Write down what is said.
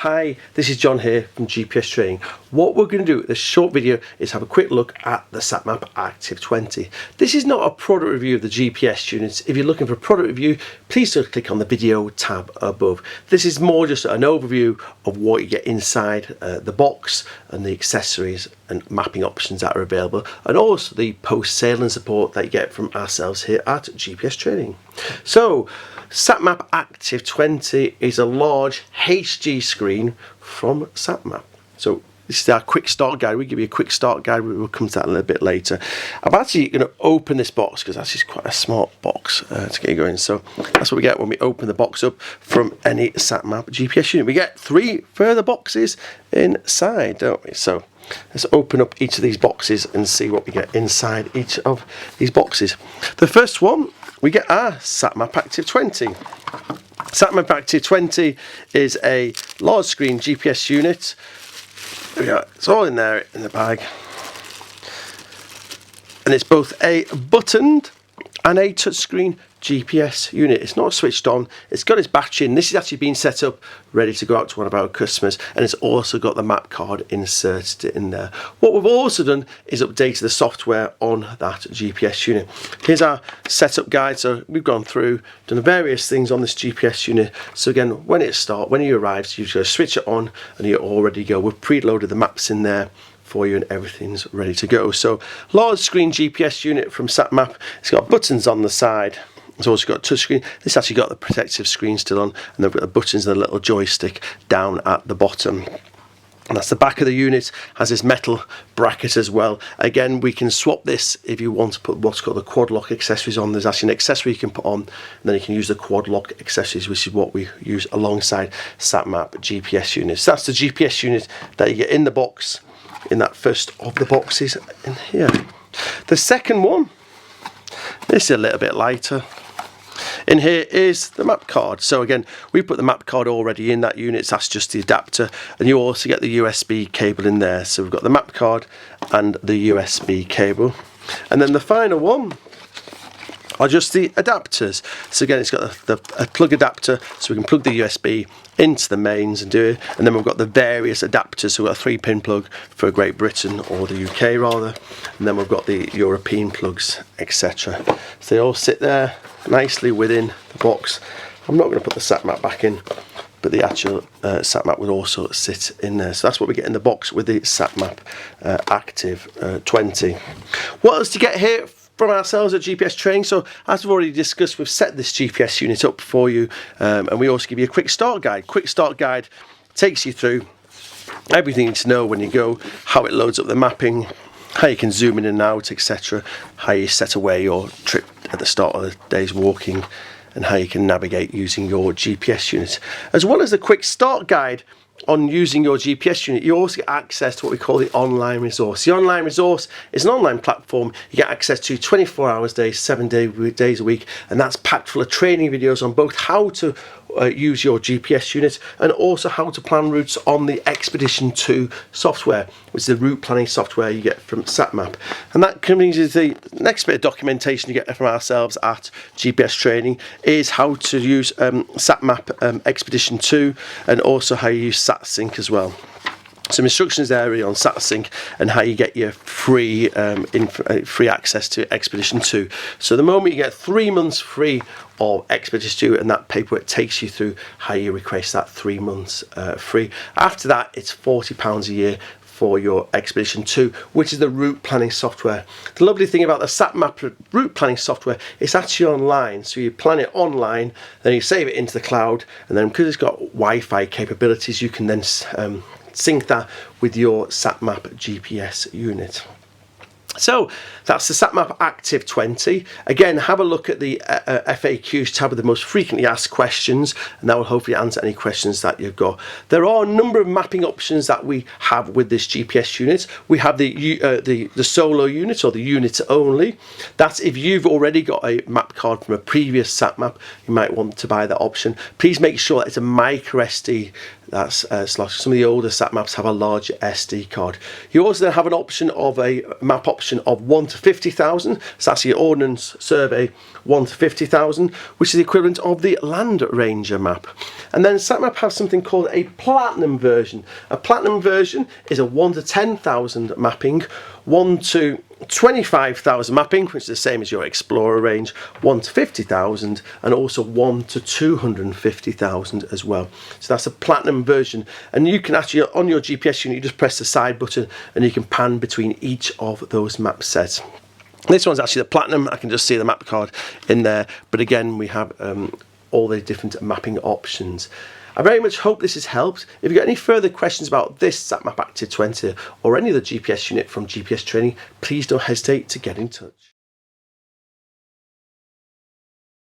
Hi, this is John here from GPS Training. What we're going to do in this short video is have a quick look at the SatMap Active 20. This is not a product review of the GPS units. If you're looking for a product review, please do click on the video tab above. This is more just an overview of what you get inside the box and the accessories and mapping options that are available, and also the post-sailing support that you get from ourselves here at GPS Training. So, SatMap Active 20 is a large HD screen from SatMap. So this is our quick start guide. We give you a quick start guide. We will come to that a little bit later. I'm actually going to open this box because that's just quite a smart box to get you going. So that's what we get when we open the box up from any SatMap GPS unit. We get 3 further boxes inside, don't we? So let's open up each of these boxes and see what we get inside each of these boxes. The first one, we get our SatMap Active 20. SatMap Active 20 is a large screen GPS unit. There we go. It's all in there in the bag. And it's both a buttoned and a touchscreen GPS unit. It's not switched on, it's got its battery in. This is actually being set up ready to go out to one of our customers, and it's also got the map card inserted in there. What we've also done is updated the software on that GPS unit. Here's our setup guide. So we've gone through, done various things on this GPS unit. So again, when you arrive, you just switch it on and you're all ready to go. We've preloaded the maps in there for you and everything's ready to go. So large screen GPS unit from SatMap. It's got buttons on the side. It's also got a touchscreen. This actually got the protective screen still on, and they've got the buttons and the little joystick down at the bottom. And that's the back of the unit. Has this metal bracket as well. Again, we can swap this if you want to put what's called the quad lock accessories on. There's actually an accessory you can put on, and then you can use the quad lock accessories, which is what we use alongside SatMap GPS units. That's the GPS unit that you get in the box, in that first of the boxes in here. The second one, this is a little bit lighter. In here is the map card. So again, we put the map card already in that unit. So that's just the adapter, and you also get the USB cable in there. So we've got the map card and the USB cable. And then the final one are just the adapters. So again, it's got a plug adapter, so we can plug the USB into the mains and do it. And then we've got the various adapters. So we've got a 3-pin plug for Great Britain, or the UK rather, and then we've got the European plugs, etc. So they all sit there nicely within the box. I'm not going to put the SatMap back in, but the actual SatMap would also sit in there. So that's what we get in the box with the SatMap Active 20. What else do you get here from ourselves at GPS Training? So as we've already discussed, we've set this GPS unit up for you, and we also give you a quick start guide. Quick start guide takes you through everything you need to know when you go, how it loads up the mapping, how you can zoom in and out, etc., how you set away your trip at the start of the day's walking, and how you can navigate using your GPS unit. As well as the quick start guide on using your GPS unit, you also get access to what we call the online resource. The online resource is an online platform you get access to 24 hours a day, 7 days a week, and that's packed full of training videos on both how to use your GPS unit and also how to plan routes on the Expedition 2 software, which is the route planning software you get from SatMap. And that comes to the next bit of documentation you get from ourselves at GPS Training is how to use SatMap Expedition 2, and also how you use SatSync as well. Some instructions there on SatSync and how you get your free access to Expedition 2. So the moment you get 3 months free of Expedition 2, and that paperwork takes you through how you request that 3 months free. After that, it's £40 a year for your Expedition 2, which is the route planning software. The lovely thing about the SatMap route planning software, it's actually online. So you plan it online, then you save it into the cloud, and then because it's got Wi-Fi capabilities, you can then sync that with your SatMap GPS unit. So that's the SatMap Active 20. Again, have a look at the FAQs tab with the most frequently asked questions, and that will hopefully answer any questions that you've got. There are a number of mapping options that we have with this GPS unit. We have the solo unit, or the unit only. That's if you've already got a map card from a previous SatMap, you might want to buy that option. Please make sure that it's a micro SD. That's some of the older SatMaps have a larger SD card. You also then have an option of a map option of 1 to 50,000. So that's your Ordnance Survey 1 to 50,000, which is the equivalent of the Land Ranger map. And then SatMap has something called a platinum version. A platinum version is a 1 to 10,000 mapping, 1 to 25,000 mapping, which is the same as your Explorer range, 1 to 50,000, and also 1 to 250,000 as well. So that's a platinum version, and you can actually, on your GPS unit, you just press the side button and you can pan between each of those map sets. This one's actually the platinum. I can just see the map card in there, but again we have all the different mapping options. I very much hope this has helped. If you've got any further questions about this SatMap Active 20 or any other GPS unit from GPS Training, please don't hesitate to get in touch.